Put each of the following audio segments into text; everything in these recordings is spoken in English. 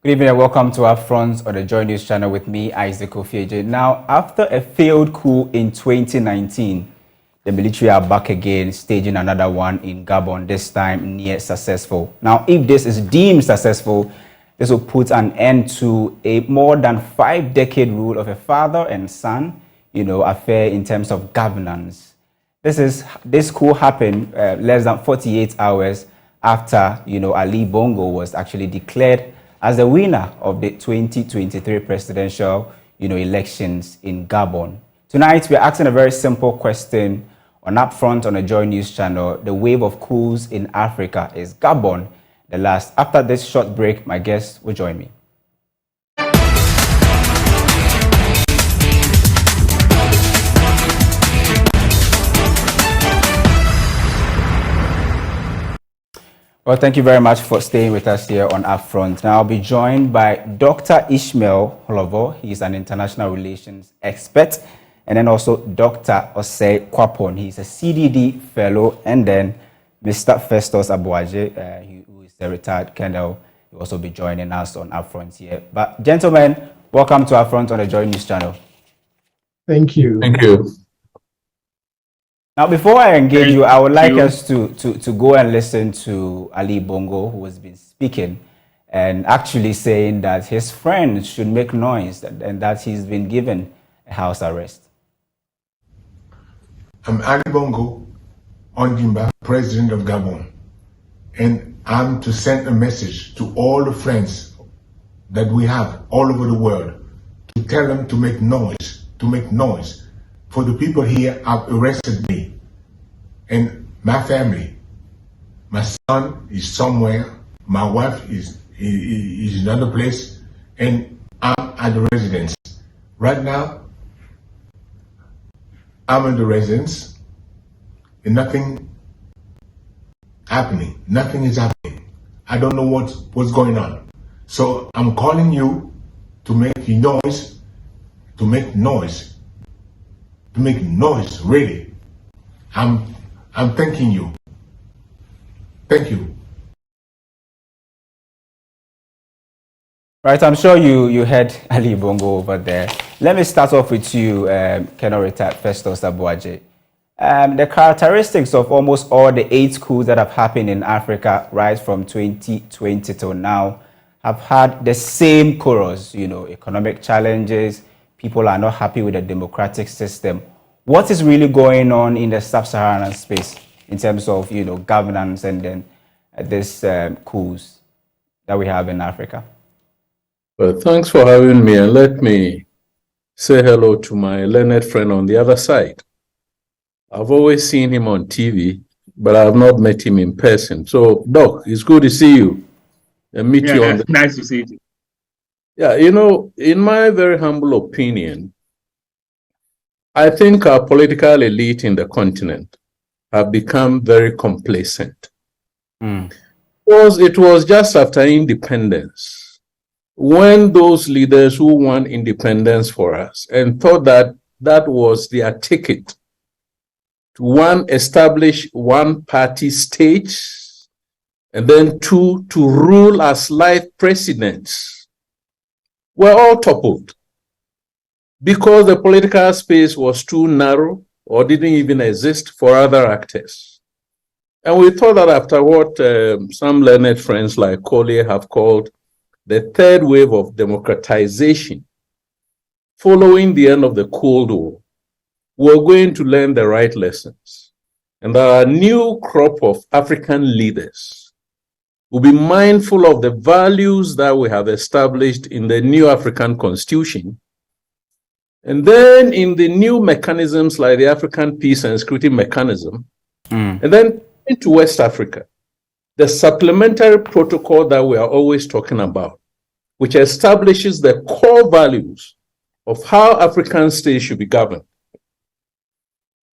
Good evening and welcome to UPfront on the Joy News channel with me, Isaac Kofi Agyei. Now, after a failed coup in 2019, the military are back again, staging another one in Gabon, this time near successful. Now, if this is deemed successful, this will put an end to a more than 5-decade rule of a father and son, affair in terms of governance. This coup happened less than 48 hours after, Ali Bongo was actually declared as the winner of the 2023 presidential, elections in Gabon. Tonight, we're asking a very simple question on UPfront on the Joy News channel. The wave of coups in Africa, is Gabon the last? After this short break, my guest will join me. Well, thank you very much for staying with us here on UPfront. Now, I'll be joined by Dr. Ishmael Holovo. He's an international relations expert. And then also Dr. Isaac Kofi Agyei. He's a CDD fellow. And then Mr. Festus Abuaje, who is a retired colonel. He'll also be joining us on UPfront here. But gentlemen, welcome to UPfront on the Joy News channel. Thank you. Thank you. Now, before I engage you, I would like us to go and listen to Ali Bongo, who has been speaking and actually saying that his friends should make noise and that he's been given a house arrest. I'm Ali Bongo, Ondimba, President of Gabon, and I'm to send a message to all the friends that we have all over the world to tell them to make noise, for the people here have arrested me and my family. My son is somewhere, my wife is in another place, and I'm at the residence. Right now, I'm in the residence and nothing happening. Nothing is happening. I don't know what's going on. So I'm calling you to make noise, really. I'm thanking you. Thank you. Right, I'm sure you heard Ali Bongo over there. Let me start off with you, Colonel Retired Festus Abuaje. The characteristics of almost all the 8 coups that have happened in Africa right from 2020 till now have had the same chorus, economic challenges, people are not happy with the democratic system. What is really going on in the sub-Saharan space in terms of, governance and then this coups that we have in Africa? Well, thanks for having me, and let me say hello to my learned friend on the other side. I've always seen him on TV, but I have not met him in person. So, Doc, it's good to see you and meet you on the... Nice to see you. Yeah, in my very humble opinion, I think our political elite in the continent have become very complacent. Because it was just after independence when those leaders who won independence for us and thought that that was their ticket to establish one-party states, and then 2, to rule as life presidents, were all toppled because the political space was too narrow or didn't even exist for other actors. And we thought that after what some learned friends like Collier have called the third wave of democratization, following the end of the Cold War, we're going to learn the right lessons. And our new crop of African leaders will be mindful of the values that we have established in the new African Constitution, and then in the new mechanisms like the African Peace and Security Mechanism, and then into West Africa, the supplementary protocol that we are always talking about, which establishes the core values of how African states should be governed.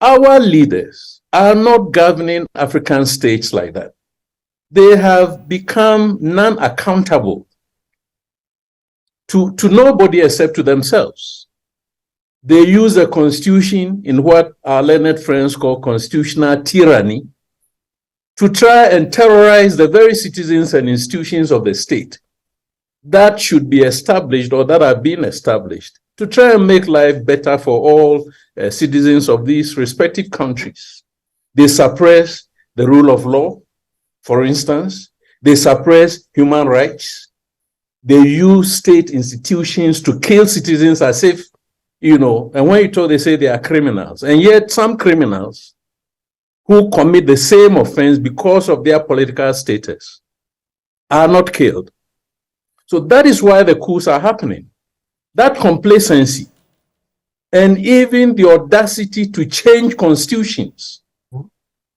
Our leaders are not governing African states like that. They have become non-accountable to nobody except to themselves. They use a constitution in what our learned friends call constitutional tyranny to try and terrorize the very citizens and institutions of the state. that should be established or that have been established to try and make life better for all citizens of these respective countries. They suppress the rule of law, for instance. They suppress human rights. They use state institutions to kill citizens as if, you know, and when you talk, they say they are criminals. And yet some criminals who commit the same offense because of their political status are not killed. So that is why the coups are happening. That complacency and even the audacity to change constitutions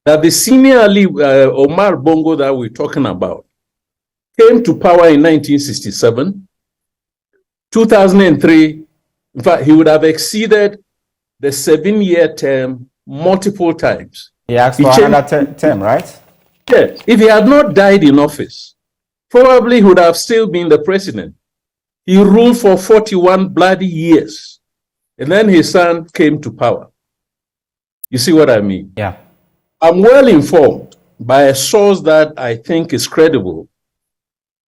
that the senior Ali Bongo that we're talking about came to power in 1967, 2003. In fact, he would have exceeded the 7-year term multiple times. He asked for another term, right? Yes. If he had not died in office, probably he would have still been the president. He ruled for 41 bloody years. And then his son came to power. You see what I mean? Yeah. I'm well informed by a source that I think is credible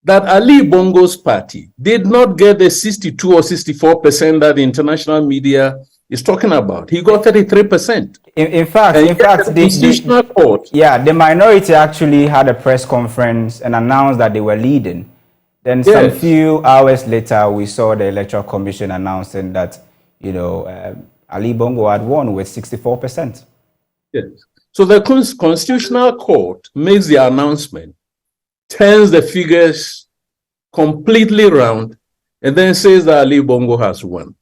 that Ali Bongo's party did not get the 62 or 64% that the international media is talking about. He got 33%. In fact, the Constitutional Court. Yeah, the minority actually had a press conference and announced that they were leading. Then some few hours later, we saw the Electoral Commission announcing that, you know, Ali Bongo had won with 64%. Yes. So the Constitutional Court makes the announcement, turns the figures completely round, and then says that Ali Bongo has won.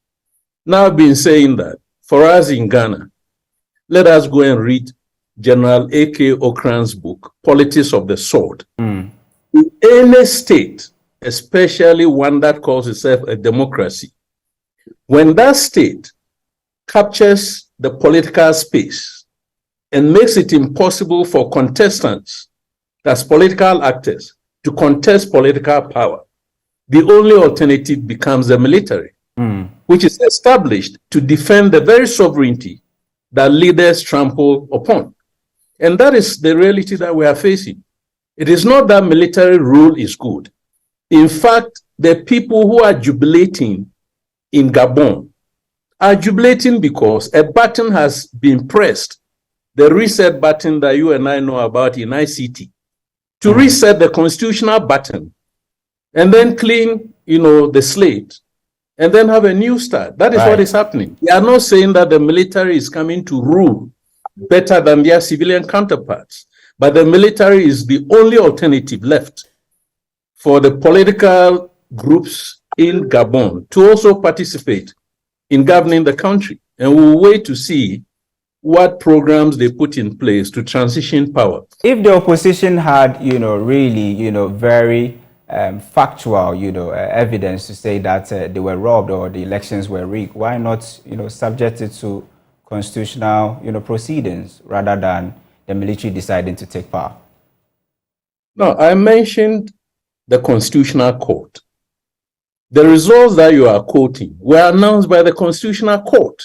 Now I've been saying that for us in Ghana, let us go and read General A.K. Okrant's book, Politics of the Sword. In any state, especially one that calls itself a democracy, when that state captures the political space and makes it impossible for contestants, as political actors, to contest political power, the only alternative becomes the military, which is established to defend the very sovereignty that leaders trample upon. And that is the reality that we are facing. It is not that military rule is good. In fact, the people who are jubilating in Gabon are jubilating because a button has been pressed, the reset button that you and I know about in ICT, to reset the constitutional button and then clean, you know, the slate and then have a new start. That is what is happening. We are not saying that the military is coming to rule better than their civilian counterparts, but the military is the only alternative left for the political groups in Gabon to also participate in governing the country. And we'll wait to see what programs they put in place to transition power. If the opposition had, you know, really, you know, very factual, you know, evidence to say that they were robbed or the elections were rigged, why not, you know, subject it to constitutional, you know, proceedings rather than the military deciding to take power? No, I mentioned the Constitutional Court. The results that you are quoting were announced by the Constitutional Court.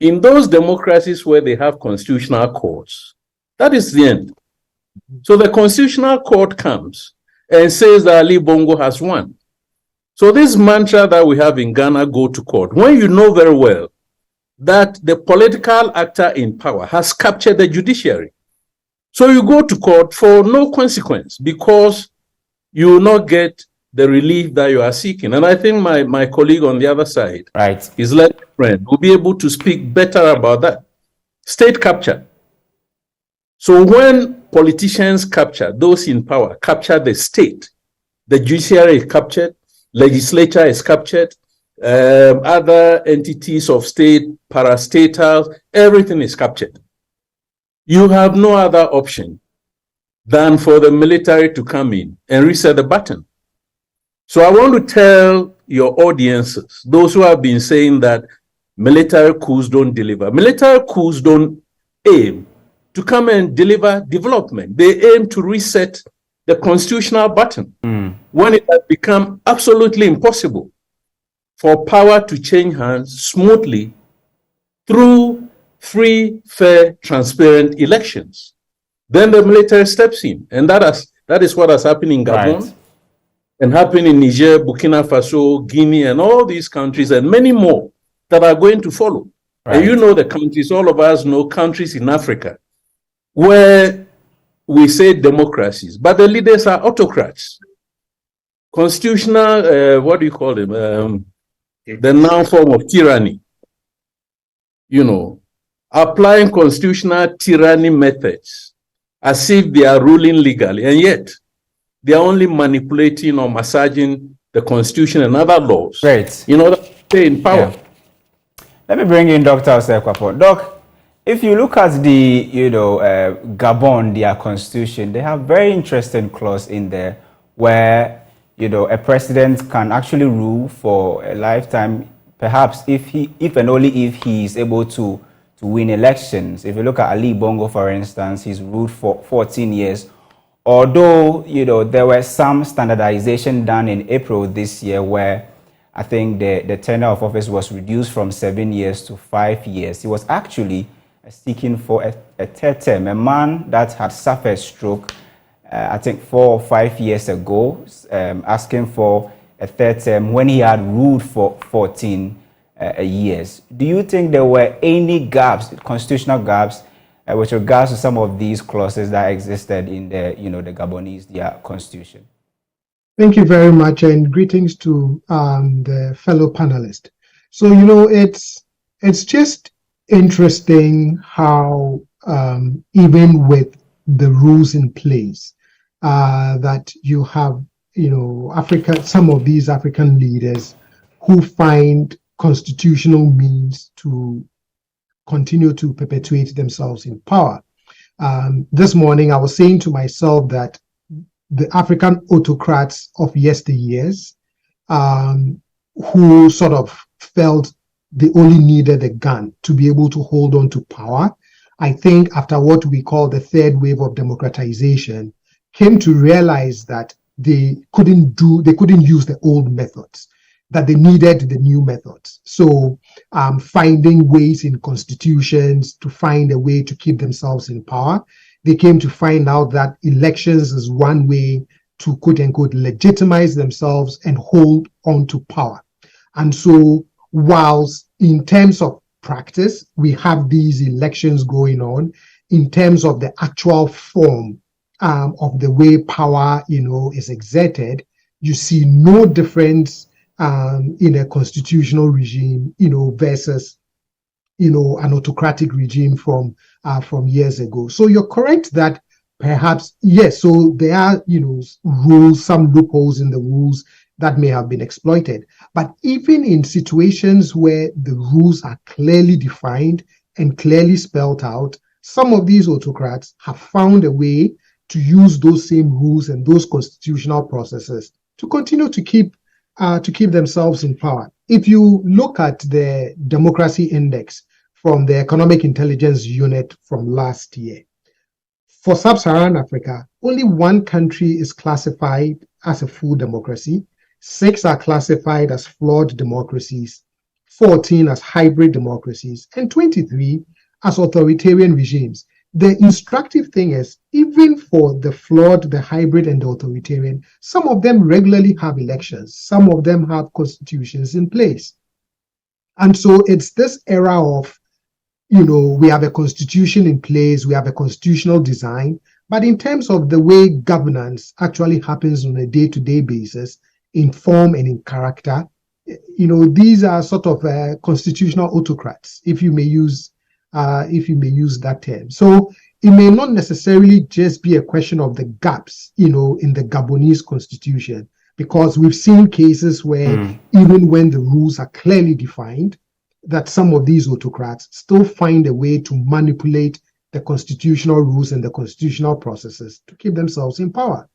In those democracies where they have constitutional courts, that is the end. So the Constitutional Court comes and says that Ali Bongo has won. So this mantra that we have in Ghana, go to court, when you know very well that the political actor in power has captured the judiciary. So you go to court for no consequence because you will not get the relief that you are seeking. And I think my colleague on the other side, his left friend, will be able to speak better about that. State capture. So when politicians capture, those in power capture the state, the judiciary is captured, legislature is captured, other entities of state, parastatals, everything is captured. You have no other option than for the military to come in and reset the button. So I want to tell your audiences, those who have been saying that military coups don't deliver. Military coups don't aim to come and deliver development. They aim to reset the constitutional button when it has become absolutely impossible for power to change hands smoothly through free, fair, transparent elections. Then the military steps in, and that is what has happened in Gabon. and happen in Niger, Burkina Faso, Guinea, and all these countries, and many more that are going to follow. Right. And you know the countries, all of us know countries in Africa where we say democracies, but the leaders are autocrats. Constitutional, what do you call them? The noun form of tyranny. You know, applying constitutional tyranny methods as if they are ruling legally, and yet they are only manipulating or massaging the constitution and other laws. Right. In order to stay in power. Yeah. Let me bring in Dr. Isaac Kofi. Doc, if you look at the, Gabon, their constitution, they have very interesting clause in there where, a president can actually rule for a lifetime, perhaps if and only if he is able to win elections. If you look at Ali Bongo, for instance, he's ruled for 14 years. Although, there was some standardization done in April this year where I think the tenure of office was reduced from 7 years to 5 years. He was actually seeking for a third term, a man that had suffered stroke, I think 4 or 5 years ago, asking for a third term when he had ruled for 14 years. Do you think there were any gaps, constitutional gaps, with regards to some of these clauses that existed in the, the Gabonese, their constitution? Thank you very much, and greetings to the fellow panelist. So, it's just interesting how even with the rules in place, that you have, some of these African leaders who find constitutional means to continue to perpetuate themselves in power. This morning, I was saying to myself that the African autocrats of yesteryears, who sort of felt they only needed a gun to be able to hold on to power, I think after what we call the third wave of democratization, came to realize that they couldn't use the old methods, that they needed the new methods. So finding ways in constitutions to find a way to keep themselves in power, they came to find out that elections is one way to quote unquote legitimize themselves and hold on to power. And so whilst in terms of practice, we have these elections going on, in terms of the actual form of the way power, is exerted, you see no difference in a constitutional regime, versus, an autocratic regime from years ago. So you're correct that perhaps, yes, so there are, rules, some loopholes in the rules that may have been exploited. But even in situations where the rules are clearly defined and clearly spelled out, some of these autocrats have found a way to use those same rules and those constitutional processes to continue to keep themselves in power. If you look at the democracy index from the Economic Intelligence Unit from last year, for sub-Saharan Africa, only one country is classified as a full democracy, 6 are classified as flawed democracies, 14 as hybrid democracies, and 23 as authoritarian regimes. The instructive thing is, even for the flawed, the hybrid, and the authoritarian, some of them regularly have elections. Some of them have constitutions in place. And so it's this era of, we have a constitution in place, we have a constitutional design, but in terms of the way governance actually happens on a day-to-day basis, in form and in character, these are sort of constitutional autocrats, if you may use that term. So it may not necessarily just be a question of the gaps, in the Gabonese constitution, because we've seen cases where even when the rules are clearly defined, that some of these autocrats still find a way to manipulate the constitutional rules and the constitutional processes to keep themselves in power.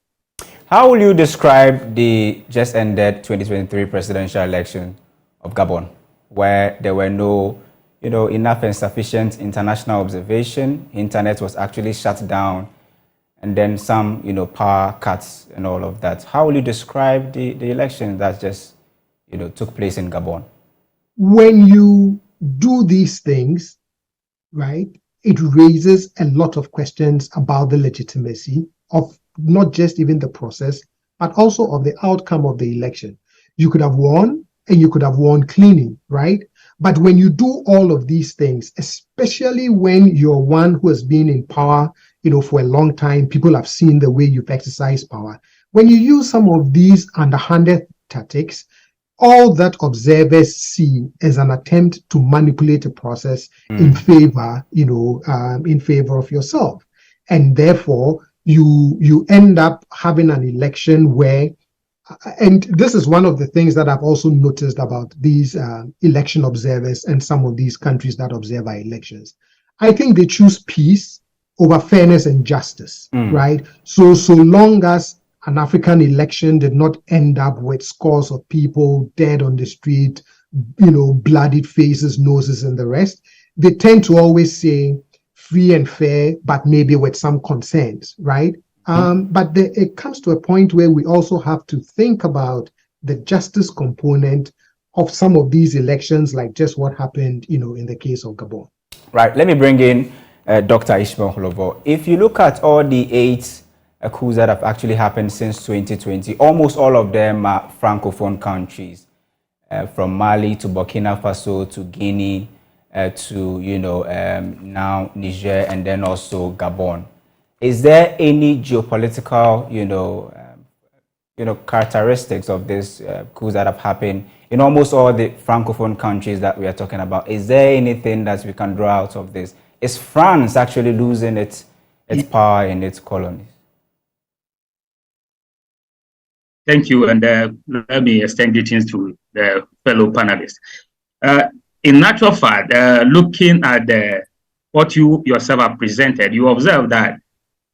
How will you describe the just ended 2023 presidential election of Gabon, where there were no enough and sufficient international observation? Internet was actually shut down, and then some, power cuts and all of that. How will you describe the election that just, took place in Gabon? When you do these things, right, it raises a lot of questions about the legitimacy of not just even the process, but also of the outcome of the election. You could have won, and you could have won cleanly, right? But when you do all of these things, especially when you're one who has been in power, for a long time, people have seen the way you've exercised power. When you use some of these underhanded tactics, all that observers see as an attempt to manipulate a process in favor, in favor of yourself. And therefore, you end up having an election where, and this is one of the things that I've also noticed about these election observers and some of these countries that observe our elections. I think they choose peace over fairness and justice, right? So long as an African election did not end up with scores of people dead on the street, bloodied faces, noses, and the rest, they tend to always say free and fair, but maybe with some concerns, right? But it comes to a point where we also have to think about the justice component of some of these elections, like just what happened, in the case of Gabon. Right. Let me bring in Dr. Ishmael Holovo. If you look at all the 8 coups that have actually happened since 2020, almost all of them are Francophone countries, from Mali to Burkina Faso to Guinea to, now Niger and then also Gabon. Is there any geopolitical, characteristics of these coups that have happened in almost all the Francophone countries that we are talking about? Is there anything that we can draw out of this? Is France actually losing its power in its colonies? Thank you, and let me extend greetings to the fellow panelists. In natural fact, looking at what you yourself have presented, you observe that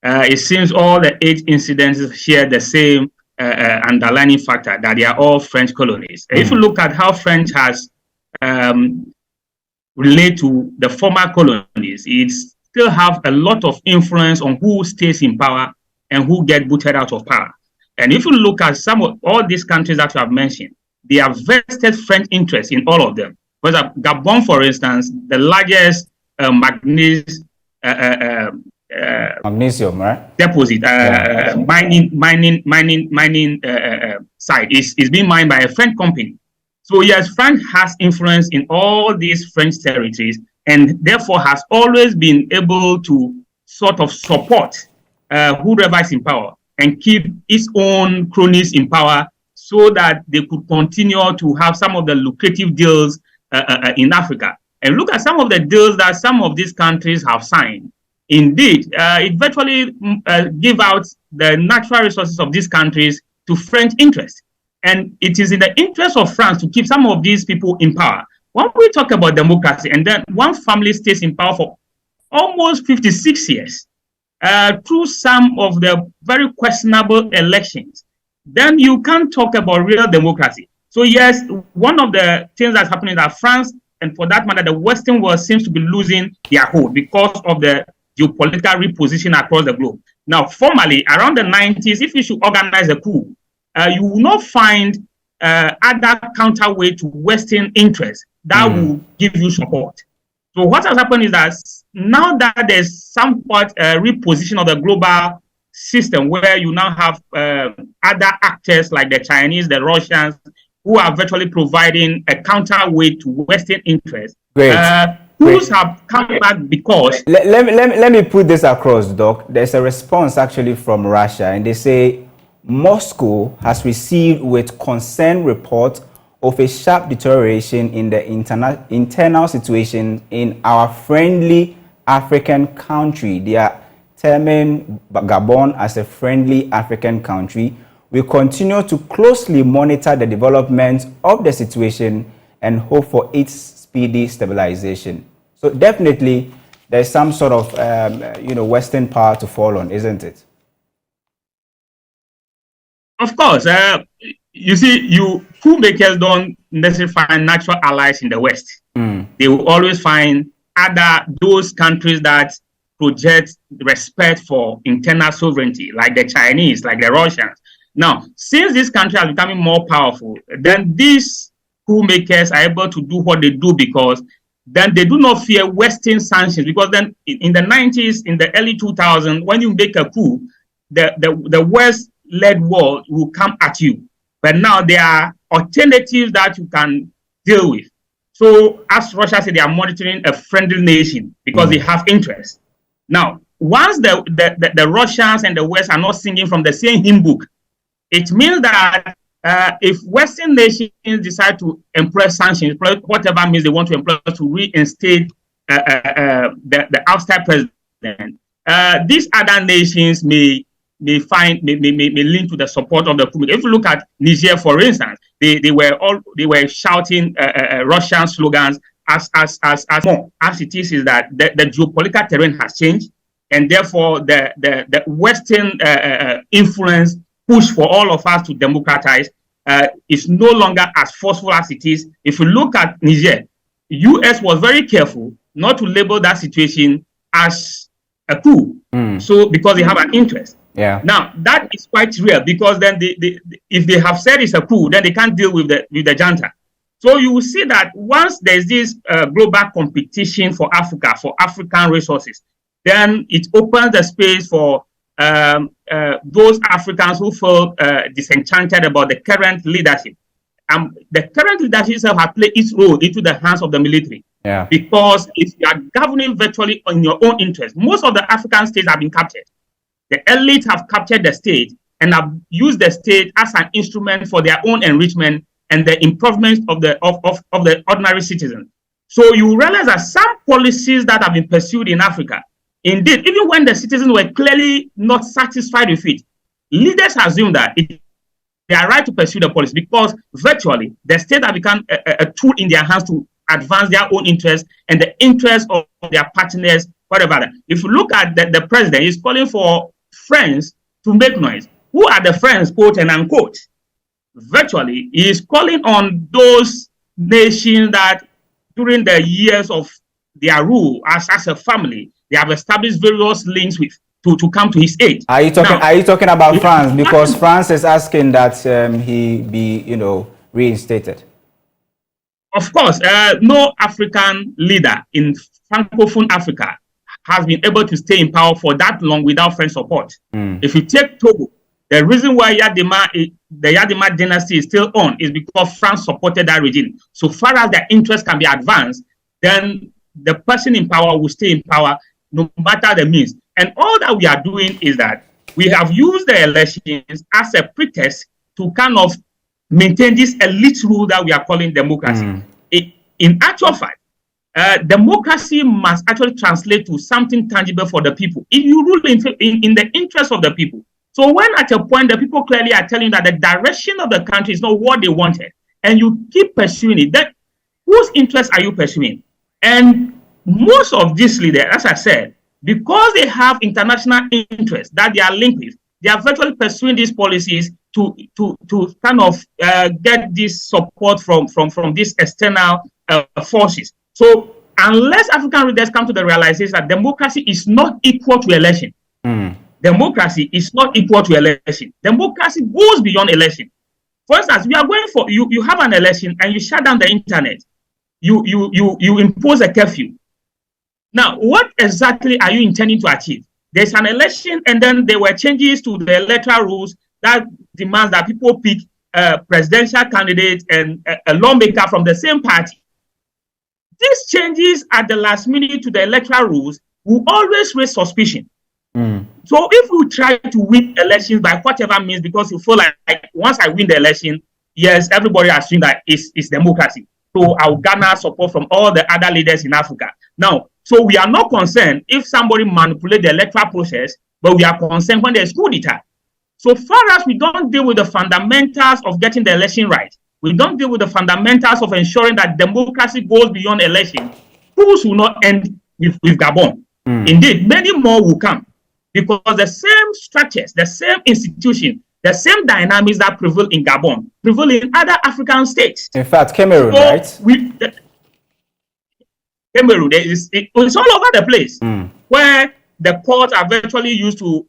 it seems all the 8 incidents share the same underlying factor, that they are all French colonies. If you look at how French has related to the former colonies, it still have a lot of influence on who stays in power and who get booted out of power. And if you look at some of all these countries that you have mentioned, they have vested French interests in all of them. For example, Gabon, for instance, the largest magnesium, right? Deposit, mining site is being mined by a French company. So yes, France has influence in all these French territories, and therefore has always been able to sort of support whoever is in power and keep its own cronies in power, so that they could continue to have some of the lucrative deals in Africa. And look at some of the deals that some of these countries have signed. Indeed, it virtually give out the natural resources of these countries to French interests. And it is in the interest of France to keep some of these people in power. When we talk about democracy, and then one family stays in power for almost 56 years, through some of the very questionable elections, then you can't talk about real democracy. So yes, one of the things that's happening is that France, and for that matter, the Western world, seems to be losing their hold because of the geopolitical reposition across the globe. Now, formally, around the 90s, if you should organize a coup, you will not find other counterweight to Western interests that will give you support. So what has happened is that now that there's somewhat reposition of the global system, where you now have other actors like the Chinese, the Russians, who are virtually providing a counterweight to Western interests. Coups have come back because... Let me put this across, Doc. There's a response actually from Russia, and they say Moscow has received with concern reports of a sharp deterioration in the internal situation in our friendly African country. They are terming Gabon as a friendly African country. We continue to closely monitor the development of the situation and hope for its speedy stabilization. So definitely there's some sort of Western power to fall on, isn't it? Of course. You see, coup makers don't necessarily find natural allies in the West. They will always find those countries that project respect for internal sovereignty, like the Chinese, like the Russians. Now, since these countries are becoming more powerful, then these coup makers are able to do what they do, because then they do not fear Western sanctions. Because then in the 90s, in the early 2000s, when you make a coup, the West US-led war will come at you. But now there are alternatives that you can deal with. So as Russia said, they are monitoring a friendly nation because they have interest. Now, once the Russians and the West are not singing from the same hymn book, it means that if Western nations decide to employ sanctions, whatever means they want to employ to reinstate the outside president, these other nations may lean to the support of the coup. If you look at Niger, for instance, they were shouting Russian slogans as it is that the geopolitical terrain has changed, and therefore the Western influence push for all of us to democratize is no longer as forceful as it is. If you look at Niger, US was very careful not to label that situation as a coup, so because they have an interest. Yeah. Now that is quite real, because then if they have said it's a coup, then they can't deal with the junta. So you will see that once there's this global competition for Africa, for African resources, then it opens the space for those Africans who feel disenchanted about the current leadership. The current leadership have played its role into the hands of the military. Yeah. Because if you are governing virtually on your own interest, most of the African states have been captured. The elites have captured the state and have used the state as an instrument for their own enrichment and the improvement of the ordinary citizen. So you realize that some policies that have been pursued in Africa, indeed, even when the citizens were clearly not satisfied with it, leaders assume that they are right to pursue the policy because virtually the state has become a tool in their hands to advance their own interests and the interests of their partners, whatever. If you look at the president, he's calling for friends to make noise. Who are the friends, quote and unquote? Virtually, he is calling on those nations that during the years of their rule as a family, they have established various links with to come to his aid. Are you talking about France? Because France is asking that he be, reinstated. Of course, no African leader in Francophone Africa has been able to stay in power for that long without French support. If you take Togo, the reason why the Yadima dynasty is still on is because France supported that regime. So far as their interests can be advanced, then the person in power will stay in power no matter the means. And all that we are doing is that we have used the elections as a pretext to kind of maintain this elite rule that we are calling democracy. In actual fact, democracy must actually translate to something tangible for the people. If you rule in the interest of the people. So when at a point the people clearly are telling you that the direction of the country is not what they wanted, and you keep pursuing it, then whose interest are you pursuing? And most of these leaders, as I said, because they have international interests that they are linked with, they are virtually pursuing these policies to kind of get this support from these external forces. So unless African leaders come to the realization that democracy is not equal to election, democracy is not equal to election. Democracy goes beyond election. For instance, we are going for you have an election and you shut down the internet. You impose a curfew. Now, what exactly are you intending to achieve? There's an election, and then there were changes to the electoral rules that demands that people pick a presidential candidate and a lawmaker from the same party. These changes at the last minute to the electoral rules will always raise suspicion. So if you try to win elections by whatever means, because you feel like once I win the election, yes, everybody assumes that it's democracy. So I'll garner support from all the other leaders in Africa. Now, so we are not concerned if somebody manipulates the electoral process, but we are concerned when there's coup d'etat. So far as we don't deal with the fundamentals of getting the election right, we don't deal with the fundamentals of ensuring that democracy goes beyond election, coups will not end with Gabon. Indeed, many more will come because the same structures, the same institution, the same dynamics that prevail in Gabon prevail in other African states. In fact, Cameroon, right? Cameroon, it's all over the place where the courts are virtually used to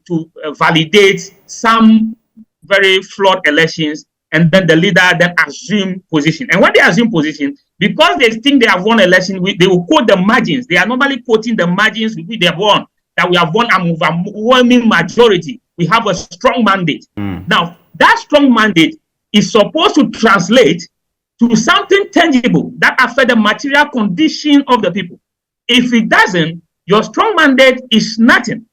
validate some very flawed elections, and then the leader then assume position. And when they assume position, because they think they have won election, they will quote the margins. They are normally quoting the margins with which they have won. that we have won an overwhelming majority. We have a strong mandate. Now, that strong mandate is supposed to translate to something tangible that affects the material condition of the people. If it doesn't, your strong mandate is nothing.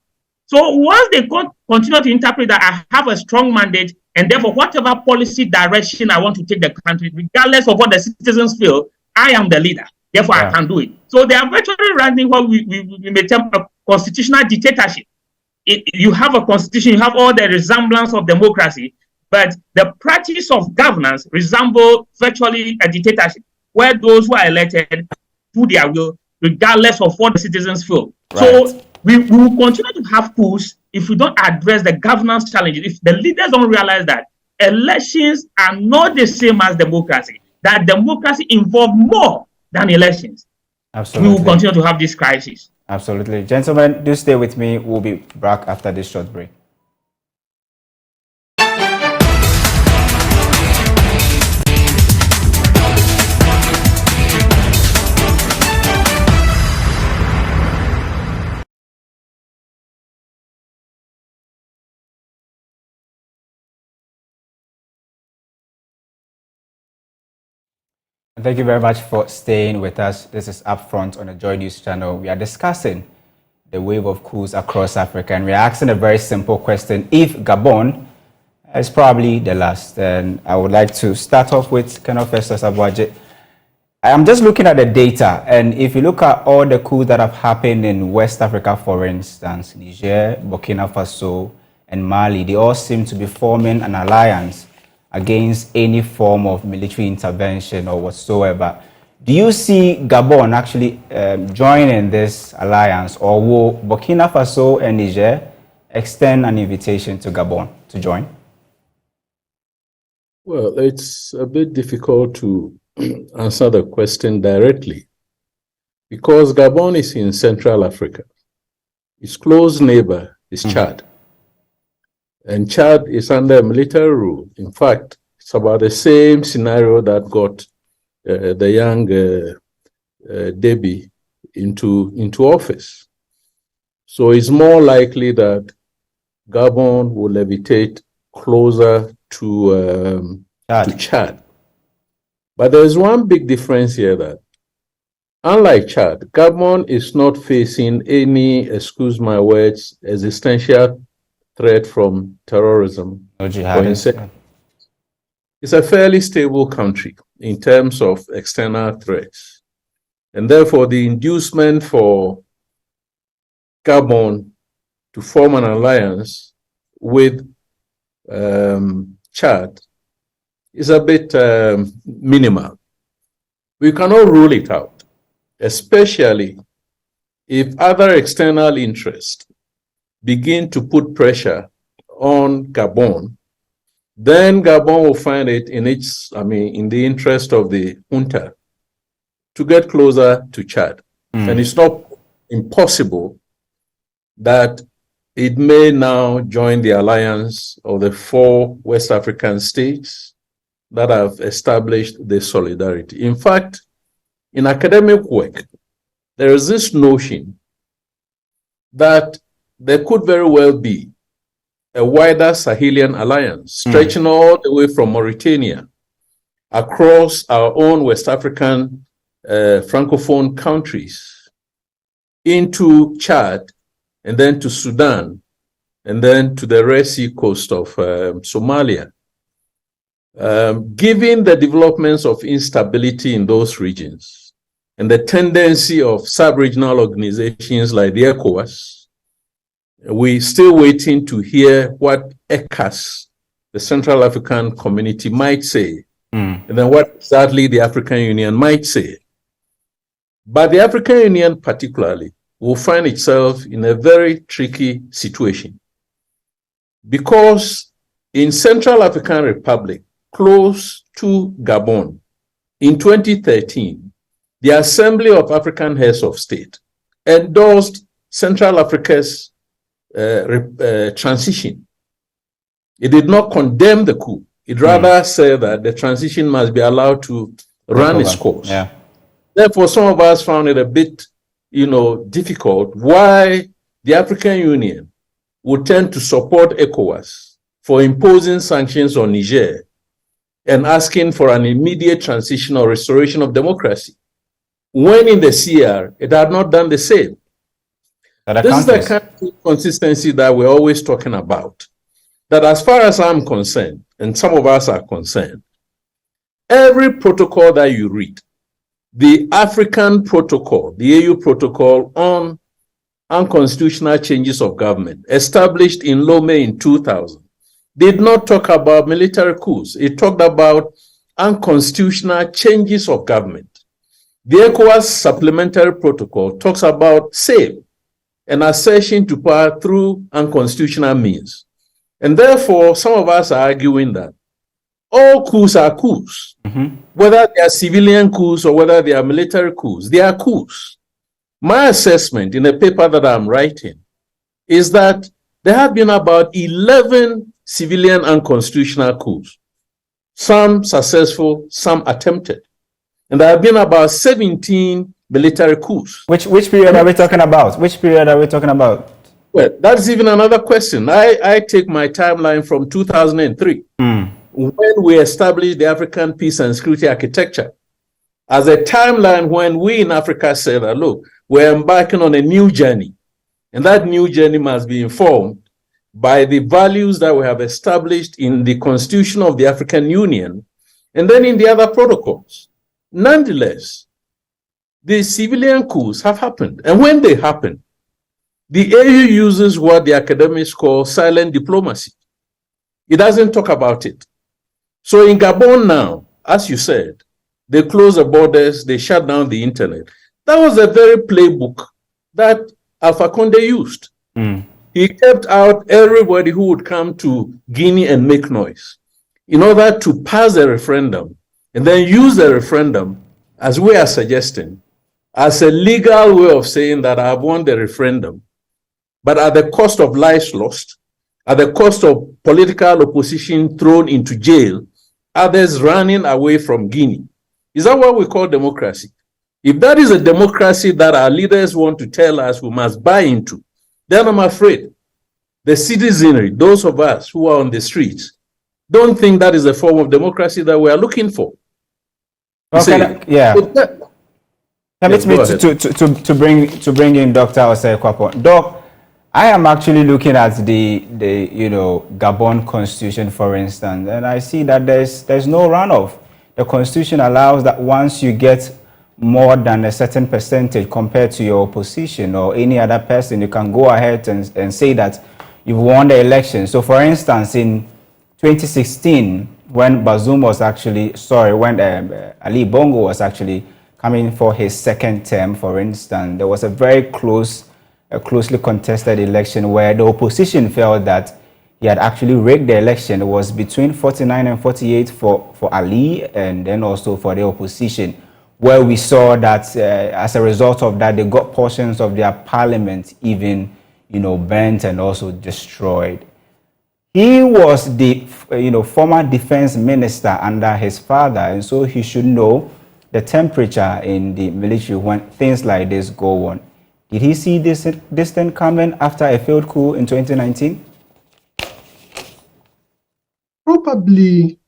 So once they continue to interpret that I have a strong mandate, and therefore whatever policy direction I want to take the country, regardless of what the citizens feel, I am the leader. Therefore, I can do it. So they are virtually running what we may term a constitutional dictatorship. You have a constitution, you have all the resemblance of democracy, but the practice of governance resembles virtually a dictatorship, where those who are elected do their will, regardless of what the citizens feel. Right. So we will continue to have coups if we don't address the governance challenges. If the leaders don't realize that elections are not the same as democracy, that democracy involves more than elections, absolutely, we will continue to have this crisis. Absolutely. Gentlemen, do stay with me. We'll be back after this short break. Thank you very much for staying with us. This is Upfront on the Joy News channel. We are discussing the wave of coups across Africa, and we're asking a very simple question. If Gabon is probably the last, and I would like to start off with Colonel Festus Agyei. I'm just looking at the data, and if you look at all the coups that have happened in West Africa, for instance, Niger, Burkina Faso, and Mali, they all seem to be forming an alliance against any form of military intervention or whatsoever. Do you see Gabon actually joining this alliance, or will Burkina Faso and Niger extend an invitation to Gabon to join? Well, it's a bit difficult to answer the question directly because Gabon is in Central Africa. Its close neighbor is Chad. And Chad is under military rule. In fact, it's about the same scenario that got the young Déby into office. So it's more likely that Gabon will levitate closer to Chad. But there's one big difference here that, unlike Chad, Gabon is not facing any, excuse my words, existential threat from terrorism. It's a fairly stable country in terms of external threats. And therefore, the inducement for Gabon to form an alliance with Chad is a bit minimal. We cannot rule it out, especially if other external interests begin to put pressure on Gabon, then Gabon will find it in in the interest of the junta to get closer to Chad. And it's not impossible that it may now join the alliance of the 4 West African states that have established the solidarity. In fact, in academic work, there is this notion that there could very well be a wider Sahelian alliance stretching all the way from Mauritania across our own West African Francophone countries into Chad and then to Sudan and then to the Red Sea coast of Somalia. Given the developments of instability in those regions and the tendency of sub-regional organizations like the ECOWAS, we're still waiting to hear what ECAS, the Central African Community, might say, and then what exactly the African Union might say. But the African Union particularly will find itself in a very tricky situation because in Central African Republic, close to Gabon, in 2013, the Assembly of African Heads of State endorsed Central Africa's transition. It did not condemn the coup. It rather said that the transition must be allowed to run its course. Therefore, some of us found it a bit, difficult why the the African Union would tend to support ECOWAS for imposing sanctions on Niger and asking for an immediate transition or restoration of democracy, when in the CR, it had not done the same. This is the kind of consistency that we're always talking about. That as far as I'm concerned, and some of us are concerned, every protocol that you read, the African protocol, the AU protocol on unconstitutional changes of government, established in Lomé in 2000, did not talk about military coups. It talked about unconstitutional changes of government. The ECOWAS supplementary protocol talks about sale and accession to power through unconstitutional means. And therefore, some of us are arguing that all coups are coups, whether they are civilian coups or whether they are military coups, they are coups. My assessment in a paper that I'm writing is that there have been about 11 civilian unconstitutional coups, some successful, some attempted. And there have been about 17 military coups. Which period are we talking about? Which period are we talking about? Well, that's even another question. I take my timeline from 2003, when we established the African Peace and Security Architecture, as a timeline when we in Africa said that, look, we're embarking on a new journey, and that new journey must be informed by the values that we have established in the Constitution of the African Union, and then in the other protocols. Nonetheless, the civilian coups have happened, and when they happen, the AU uses what the academics call silent diplomacy. It doesn't talk about it. So in Gabon now, as you said, they closed the borders, they shut down the internet. That was the very playbook that Alpha Conde used. He kept out everybody who would come to Guinea and make noise in order to pass a referendum and then use the referendum, as we are suggesting, as a legal way of saying that I have won the referendum, but at the cost of lives lost, at the cost of political opposition thrown into jail, others running away from Guinea. Is that what we call democracy? If that is a democracy that our leaders want to tell us we must buy into, then I'm afraid the citizenry, those of us who are on the streets, don't think that is a form of democracy that we are looking for. Permit me to bring in Dr. Isaac Kofi. Doc, I am actually looking at the Gabon constitution, for instance, and I see that there's no runoff. The constitution allows that once you get more than a certain percentage compared to your opposition or any other person, you can go ahead and say that you've won the election. So, for instance, in 2016, when Bazoum was actually, when Ali Bongo was actually coming for his second term, for instance, there was a very closely contested election where the opposition felt that he had actually rigged the election. It was between 49 and 48 for Ali, and then also for the opposition, where we saw that as a result of that, they got portions of their parliament even, burnt and also destroyed. He was the, former defense minister under his father, and so he should know the temperature in the military when things like this go on. Did he see this thing coming after a failed coup in 2019? Probably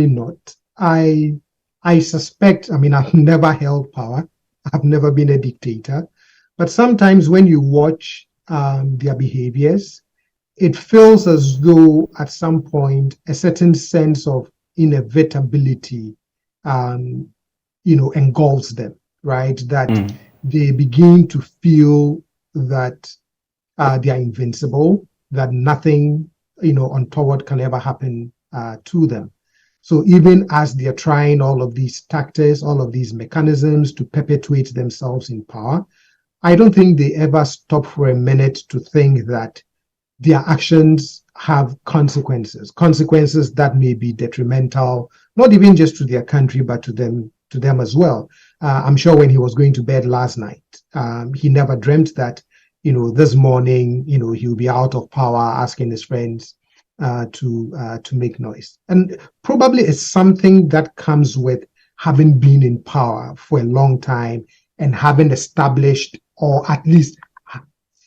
not. I suspect, I've never held power. I've never been a dictator. But sometimes when you watch their behaviors, it feels as though at some point a certain sense of inevitability, engulfs them, right? That they begin to feel that they are invincible, that nothing, untoward can ever happen to them. So even as they're trying all of these tactics, all of these mechanisms to perpetuate themselves in power, I don't think they ever stop for a minute to think that their actions have consequences that may be detrimental, not even just to their country, but to them as well. I'm sure when he was going to bed last night, he never dreamt that, this morning, he'll be out of power asking his friends to make noise. And probably it's something that comes with having been in power for a long time and having established, or at least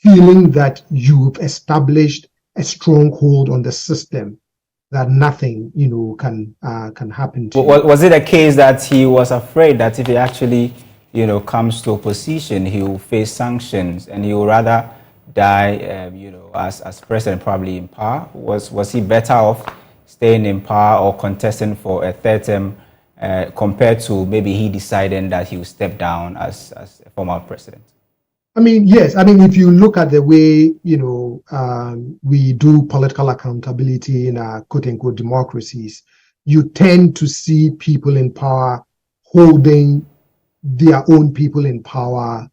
feeling that you've established a stronghold on the system, that nothing, can happen to you. Was it a case that he was afraid that if he actually, comes to opposition, he will face sanctions and he will rather die, as president, probably in power? Was he better off staying in power or contesting for a third term compared to maybe he deciding that he will step down as a former president? I mean, yes. I mean, if you look at the way, we do political accountability in our quote unquote democracies, you tend to see people in power holding their own people in power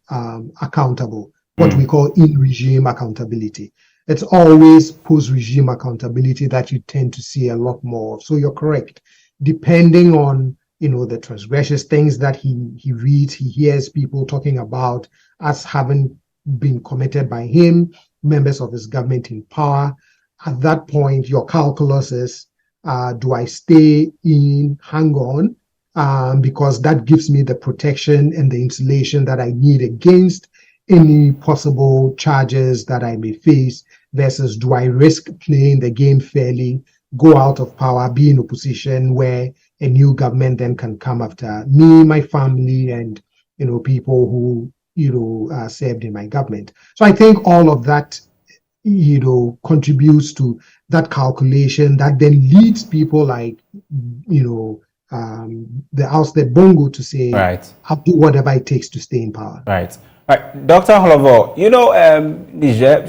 accountable, what we call in-regime accountability. It's always post-regime accountability that you tend to see a lot more. So you're correct. Depending on, the transgressions, things that he reads, he hears people talking about as having been committed by him, members of his government in power. At that point, your calculus is, do I stay in, hang on, because that gives me the protection and the insulation that I need against any possible charges that I may face, versus do I risk playing the game fairly, go out of power, be in a position where a new government then can come after me, my family, and people who served in my government. So I think all of that contributes to that calculation that then leads people like the ousted Bongo to say, right, I'll do whatever it takes to stay in power. Right. Right. Dr. Holovo, Niger,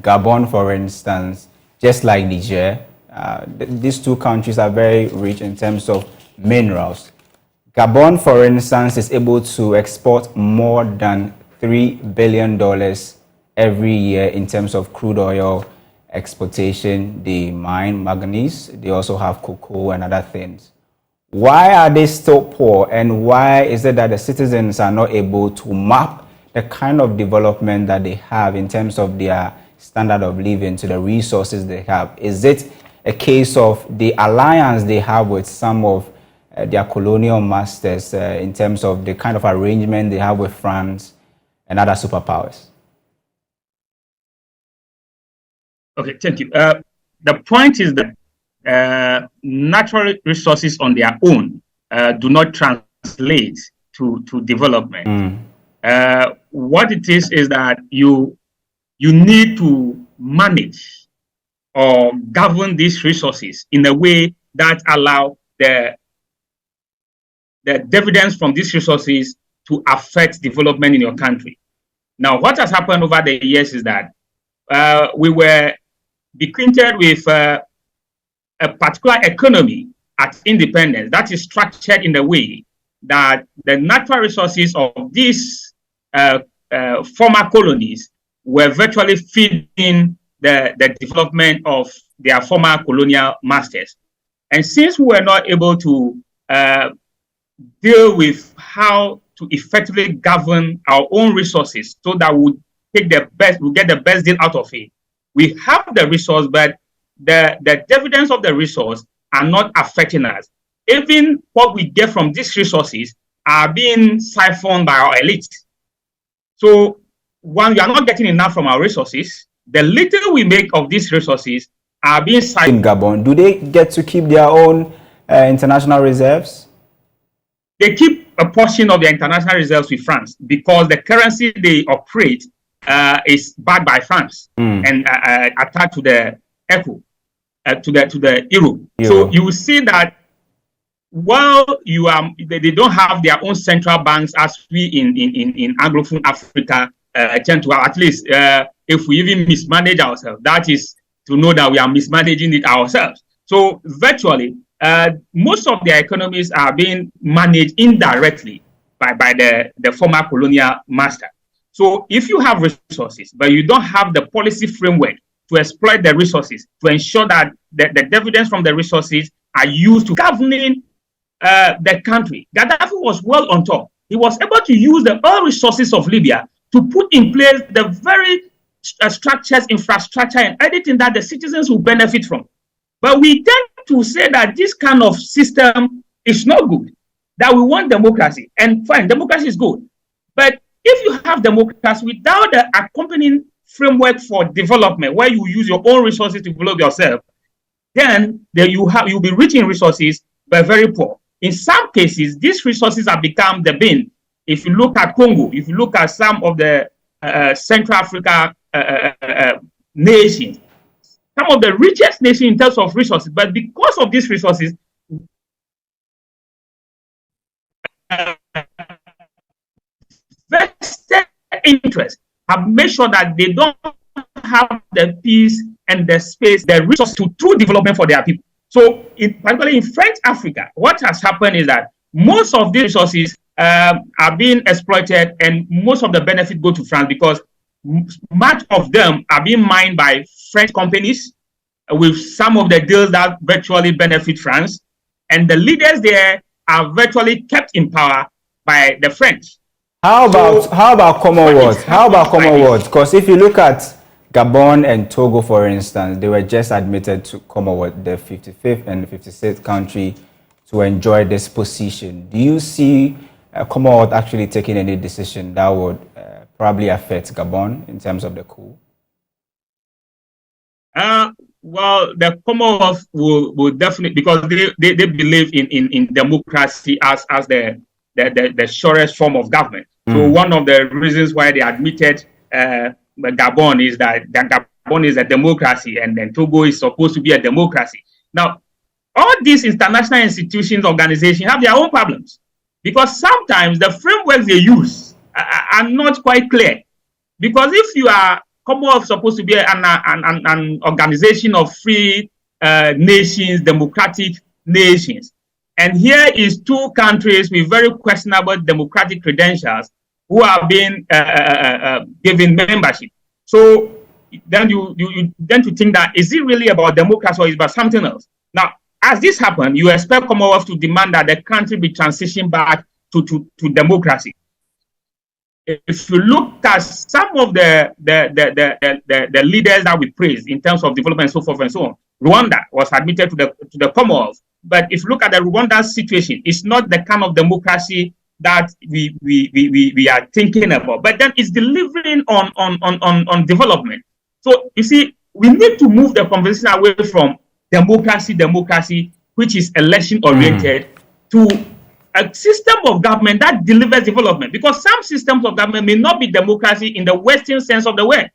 Gabon, for instance, just like Niger, these two countries are very rich in terms of minerals. Gabon, for instance, is able to export more than $3 billion every year in terms of crude oil exportation. They mine manganese. They also have cocoa and other things. Why are they still poor, and why is it that the citizens are not able to map the kind of development that they have in terms of their standard of living to the resources they have? Is it a case of the alliance they have with some of their colonial masters in terms of the kind of arrangement they have with France and other superpowers? Okay, thank you. The point is that natural resources on their own do not translate to development. What it is that you need to manage or govern these resources in a way that allow the dividends from these resources to affect development in your country. Now, what has happened over the years is that we were bequeathed with a particular economy at independence that is structured in a way that the natural resources of these former colonies were virtually feeding the development of their former colonial masters. And since we were not able to deal with how to effectively govern our own resources so that we get the best deal out of it, we have the resource, but the dividends of the resource are not affecting us. Even what we get from these resources are being siphoned by our elite. So when we are not getting enough from our resources, the little we make of these resources are being siphoned. In Gabon, do they get to keep their own international reserves? They keep a portion of their international reserves with France because the currency they operate is backed by France and attached to the ECO, to the euro. So you will see that while they don't have their own central banks as we in Anglophone Africa tend to have, at least if we even mismanage ourselves, that is to know that we are mismanaging it ourselves. So virtually, most of their economies are being managed indirectly by the former colonial master. So if you have resources, but you don't have the policy framework to exploit the resources, to ensure that the dividends from the resources are used to governing the country. Gaddafi was well on top. He was able to use the oil resources of Libya to put in place the very structures, infrastructure, and everything that the citizens will benefit from. But we tend to say that this kind of system is not good, that we want democracy. And fine, democracy is good. But if you have democracy without the accompanying framework for development, where you use your own resources to develop yourself, then you'll be rich in resources but very poor. In some cases, these resources have become the bin. If you look at Congo, if you look at some of the Central Africa nations, some of the richest nations in terms of resources, but because of these resources, vested interests have made sure that they don't have the peace and the space, the resources to true development for their people. So, particularly in French Africa, what has happened is that most of these resources are being exploited, and most of the benefit go to France because much of them are being mined by French companies with some of the deals that virtually benefit France, and the leaders there are virtually kept in power by the French. How about Commonwealth? How about Commonwealth? Because if you look at Gabon and Togo, for instance, they were just admitted to Commonwealth, the 55th and 56th country to enjoy this position. Do you see Commonwealth actually taking any decision that would probably affect Gabon in terms of the coup? Well, the Commonwealth will definitely, because they believe in democracy as the surest form of government. So one of the reasons why they admitted Gabon is that Gabon is a democracy, and then Togo is supposed to be a democracy. Now, all these international institutions, organizations have their own problems, because sometimes the frameworks they use are not quite clear. Because if you are Commonwealth supposed to be an organization of free nations, democratic nations, and here is two countries with very questionable democratic credentials who are being given membership. So then you tend to think that, is it really about democracy or is it about something else? Now, as this happened, you expect Commonwealth to demand that the country be transitioned back to democracy. If you look at some of the leaders that we praise in terms of development and so forth and so on, Rwanda was admitted to the Commonwealth. But if you look at the Rwanda situation, it's not the kind of democracy that we are thinking about. But then it's delivering on development. So you see, we need to move the conversation away from democracy, which is election oriented, to a system of government that delivers development. Because some systems of government may not be democracy in the Western sense of the word,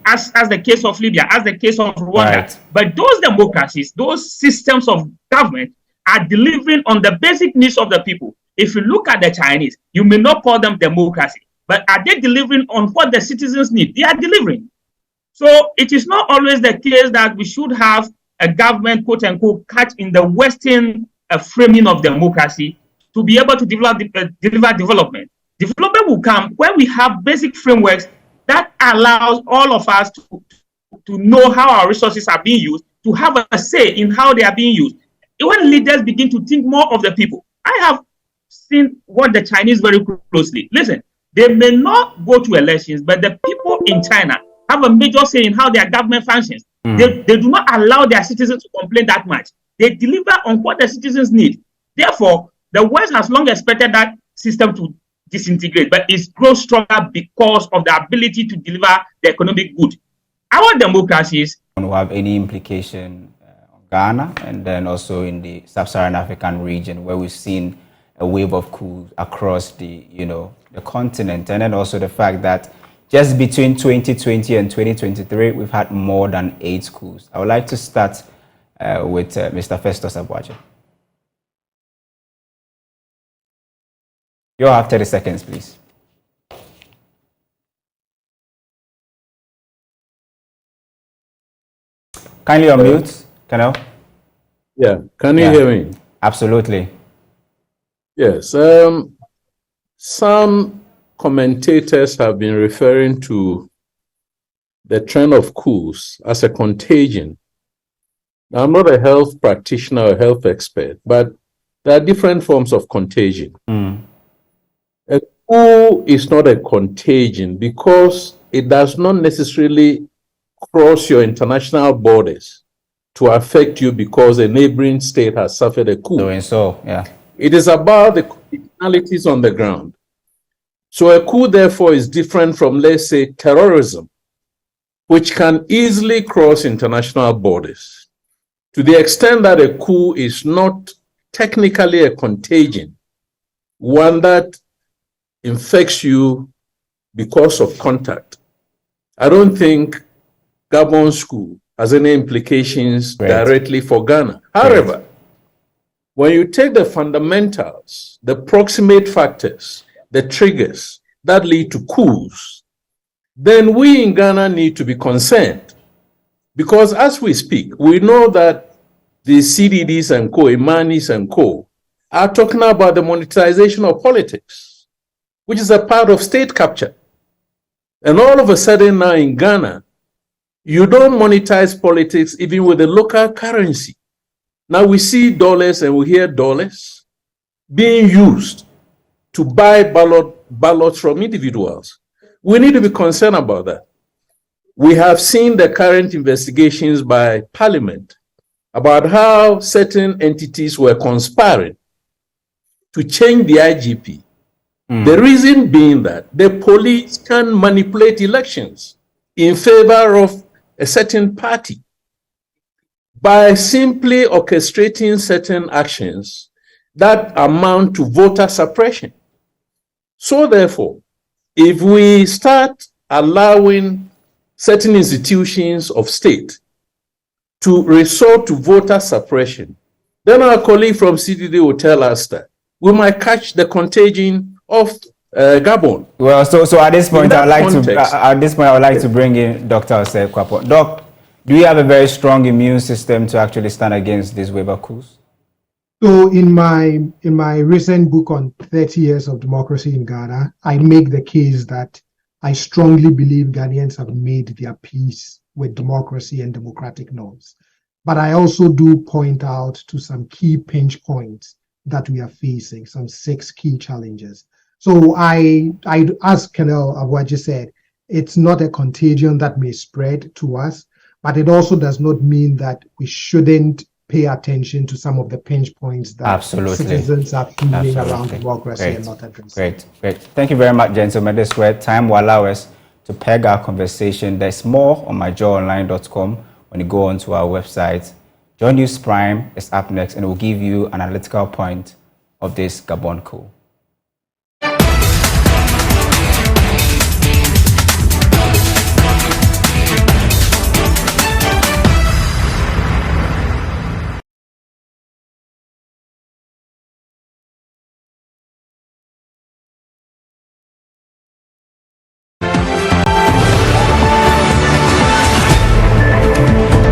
as the case of Libya, as the case of Rwanda. Right. But those democracies, those systems of government are delivering on the basic needs of the people. If you look at the Chinese, you may not call them democracy, but are they delivering on what the citizens need? They are delivering. So it is not always the case that we should have a government, quote unquote, catch in the Western framing of democracy to be able to deliver development. Development will come when we have basic frameworks that allows all of us to know how our resources are being used, to have a say in how they are being used. When leaders begin to think more of the people, I have seen what the Chinese very closely. Listen, they may not go to elections, but the people in China have a major say in how their government functions. They do not allow their citizens to complain that much. They deliver on what the citizens need. Therefore, the West has long expected that system to disintegrate, but it's grown stronger because of the ability to deliver the economic good. Our democracies don't have any implication on Ghana, and then also in the sub-Saharan African region, where we've seen a wave of coups across the continent, and then also the fact that just between 2020 and 2023, we've had more than 8 coups. I would like to start with Mr. Festus Agyei. You have 30 seconds, please. Kindly unmute, Canal. Yeah, can you hear me? Absolutely. Yes. Some commentators have been referring to the trend of coups as a contagion. Now, I'm not a health practitioner or health expert, but there are different forms of contagion. A coup is not a contagion because it does not necessarily cross your international borders to affect you because a neighboring state has suffered a coup. Doing so, yeah. It is about the conditionalities on the ground. So a coup, therefore, is different from, let's say, terrorism, which can easily cross international borders. To the extent that a coup is not technically a contagion, one that infects you because of contact, I don't think Gabon's coup has any implications directly for Ghana. However, when you take the fundamentals, the proximate factors, the triggers that lead to coups, then we in Ghana need to be concerned. Because as we speak, we know that the CDDs and co, Imanis and co, are talking about the monetization of politics, which is a part of state capture. And all of a sudden now in Ghana, you don't monetize politics even with the local currency. Now we see dollars and we hear dollars being used to buy ballots from individuals. We need to be concerned about that. We have seen the current investigations by Parliament about how certain entities were conspiring to change the IGP. The reason being that the police can manipulate elections in favor of a certain party by simply orchestrating certain actions that amount to voter suppression. So therefore, if we start allowing certain institutions of state to resort to voter suppression, then our colleague from CDD will tell us that we might catch the contagion of Gabon. Well, so at this point, I would like to bring in Dr. Isaac Kofi. Doc, do you have a very strong immune system to actually stand against these waiver coups? So in my recent book on 30 years of democracy in Ghana, I make the case that I strongly believe Ghanaians have made their peace with democracy and democratic norms. But I also do point out to some key pinch points that we are facing, some 6 key challenges. So I as Colonel Agyei said, it's not a contagion that may spread to us, but it also does not mean that we shouldn't pay attention to some of the pinch points that citizens are feeling around democracy and not addressing. Great. Thank you very much, gentlemen. This is where time will allow us to peg our conversation. There's more on myjoyonline.com when you go onto our website. Joy News Prime is up next and will give you an analytical point of this Gabon coup.